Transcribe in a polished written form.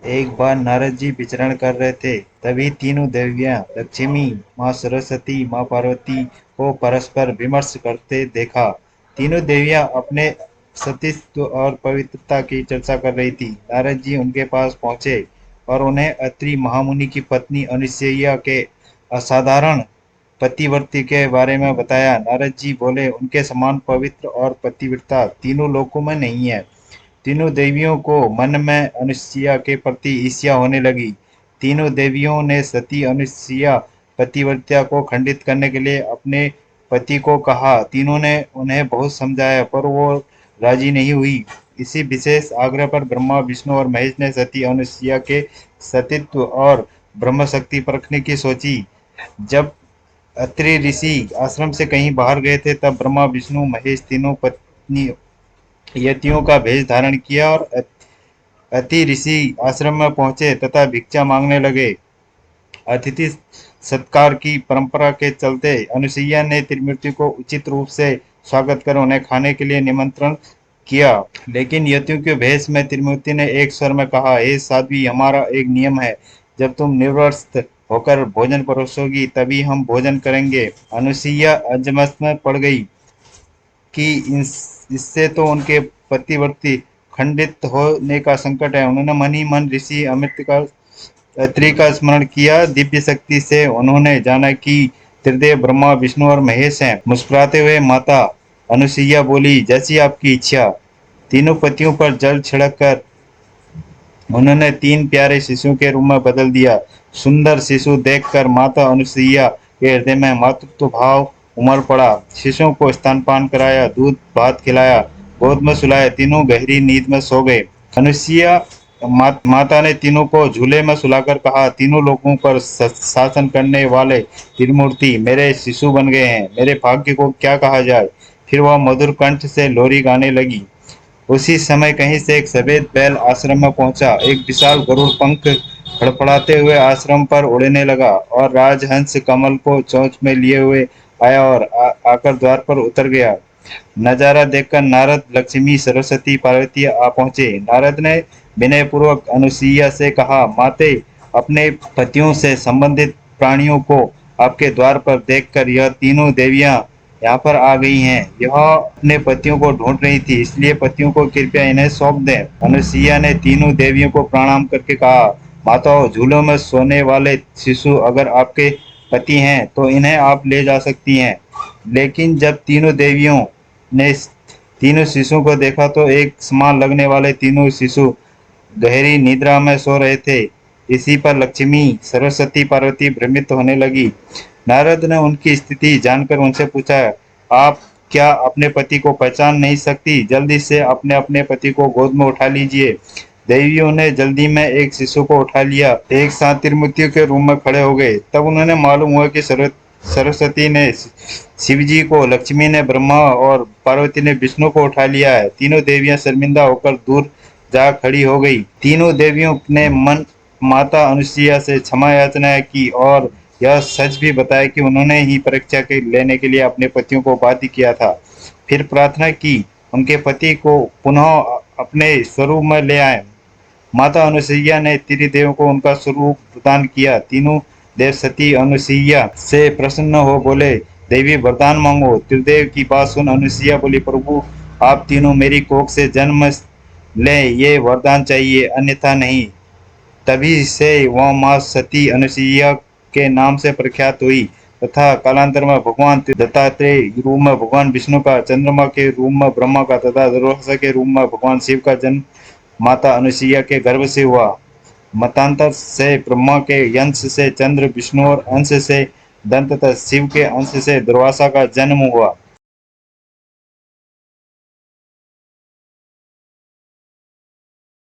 एक बार नारद जी विचरण कर रहे थे, तभी तीनों देवियां लक्ष्मी, माँ सरस्वती, माँ पार्वती को परस्पर विमर्श करते देखा। तीनों देवियां अपने सतीत्व और पवित्रता की चर्चा कर रही थी। नारद जी उनके पास पहुंचे और उन्हें अत्रि महामुनि की पत्नी अनुसैया के असाधारण पतिव्रती के बारे में बताया। नारद जी बोले, उनके समान पवित्र और पतिव्रता तीनों लोकों में नहीं है। तीनों देवियों को मन में अनुसुईया के प्रति ईर्ष्या होने लगी। तीनों देवियों ने सती अनुसुईया पतिव्रता को खंडित करने के लिए अपने पति को कहा। तीनों ने उन्हें बहुत समझाया पर वो राजी नहीं हुई। इसी विशेष आग्रह पर ब्रह्मा, विष्णु और महेश ने सती अनुसुईया के सतीत्व और ब्रह्म शक्ति परखने की सोची। जब अत्रि ऋषि आश्रम से कहीं बाहर गए थे, तब ब्रह्मा, विष्णु, महेश तीनों पत्नी यतियों का भेष धारण किया और अति ऋषि आश्रम में पहुंचे तथा भिक्षा मांगने लगे। अतिथि सत्कार की परंपरा के चलते अनुसुईया ने त्रिमूर्ति को उचित रूप से स्वागत कर उन्हें खाने के लिए निमंत्रण किया। लेकिन यतियों के भेष में त्रिमूर्ति ने एक स्वर में कहा, हे साध्वी, हमारा एक नियम है, जब तुम निर्वस्त्र होकर भोजन परोसोगी तभी हम भोजन करेंगे। अनुसुईया अजमस्त में पड़ गई कि इससे तो उनके पतिव्रती खंडित होने का संकट है। उन्होंने मन ही मन ऋषि अमित का अत्रि का स्मरण किया। दिव्य शक्ति से उन्होंने जाना कि त्रिदेव ब्रह्मा, विष्णु और महेश हैं। मुस्कुराते हुए माता अनुसुईया बोली, जैसी आपकी इच्छा। तीनों पतियों पर जल छिड़क कर उन्होंने तीन प्यारे शिशुओं के रूप में बदल दिया। सुंदर शिशु देखकर माता अनुसुईया के हृदय में मातृत्व भाव उमड़ पड़ा। शिशुओं को स्तनपान कराया, दूध भात खिलाया, गोद में सुलाया। तीनों गहरी नींद में सो गए। अनुसुईया माता ने तीनों को झूले में सुलाकर कहा, तीनों लोगों पर शासन करने वाले त्रिमूर्ति मेरे शिशु बन गए हैं, मेरे भाग्य को क्या कहा जाए। फिर वह मधुर कंठ से लोरी गाने लगी। उसी समय कहीं से एक सफेद बैल आश्रम में पहुंचा। एक विशाल गरुड़ पंख फड़फड़ाते हुए आश्रम पर उड़ने लगा और राजहंस कमल को चोंच में लिए हुए आया और आकर द्वार पर उतर गया। नजारा देखकर नारद, लक्ष्मी, सरस्वती, पार्वती आ पहुंचे। नारद ने विनय पूर्वक अनुसुईया से कहा, माते, अपने पतियों से संबंधित प्राणियों को आपके द्वार पर देखकर यह तीनों देवियां यहाँ पर आ गई हैं। यह अपने पतियों को ढूंढ रही थी, इसलिए पतियों को कृपया इन्हें सौंप दें। अनुसुईया ने तीनों देवियों को प्रणाम करके कहा, माताओं, झूलों में सोने वाले शिशु अगर आपके पति हैं तो इन्हें आप ले जा सकती हैं। लेकिन जब तीनों देवियों ने तीनों शिशुओं को देखा तो एक समान लगने वाले तीनों शिशु गहरी निद्रा में सो रहे थे। इसी पर लक्ष्मी, सरस्वती, पार्वती भ्रमित होने लगी। नारद ने उनकी स्थिति जानकर उनसे पूछा, आप क्या अपने पति को पहचान नहीं सकती? जल्दी से अपने अपने पति को गोद में उठा लीजिए। देवियों ने जल्दी में एक शिशु को उठा लिया, एक साथ त्रिमूर्तियों के रूम में खड़े हो गए। तब उन्हें मालूम हुआ कि सरस्वती ने शिवजी को, लक्ष्मी ने ब्रह्मा और पार्वती ने विष्णु को उठा लिया है। तीनों देवियां शर्मिंदा होकर दूर जा खड़ी हो गई। तीनों देवियों ने मन माता अनुसुईया से क्षमा याचना की और यह सच भी बताया कि उन्होंने ही परीक्षा के लेने के लिए अपने पतियों को बाध्य किया था। फिर प्रार्थना की उनके पति को पुनः अपने स्वरूप में ले आए। माता अनुसुईया ने त्रिदेव को उनका स्वरूप प्रदान किया। तीनों देव सती अनुसुईया से प्रसन्न हो बोले, देवी वरदान मांगो। त्रिदेव की बात सुन अनुसुईया बोली, प्रभु, आप तीनों मेरी कोख से जन्म लें, ये वरदान चाहिए, अन्यथा नहीं। तभी से वह माँ सती अनुसुईया के नाम से प्रख्यात हुई तथा कालांतर में भगवान दत्तात्रेय रूप में भगवान विष्णु का, चंद्रमा के रूप में ब्रह्मा का तथा दुर्वासा के रूप में भगवान शिव का जन्म माता अनुसुईया के गर्भ से हुआ। मतांतर से ब्रह्मा के अंश से चंद्र, विष्णु और अंश से दंत तथा शिव के अंश से दुर्वासा का जन्म हुआ।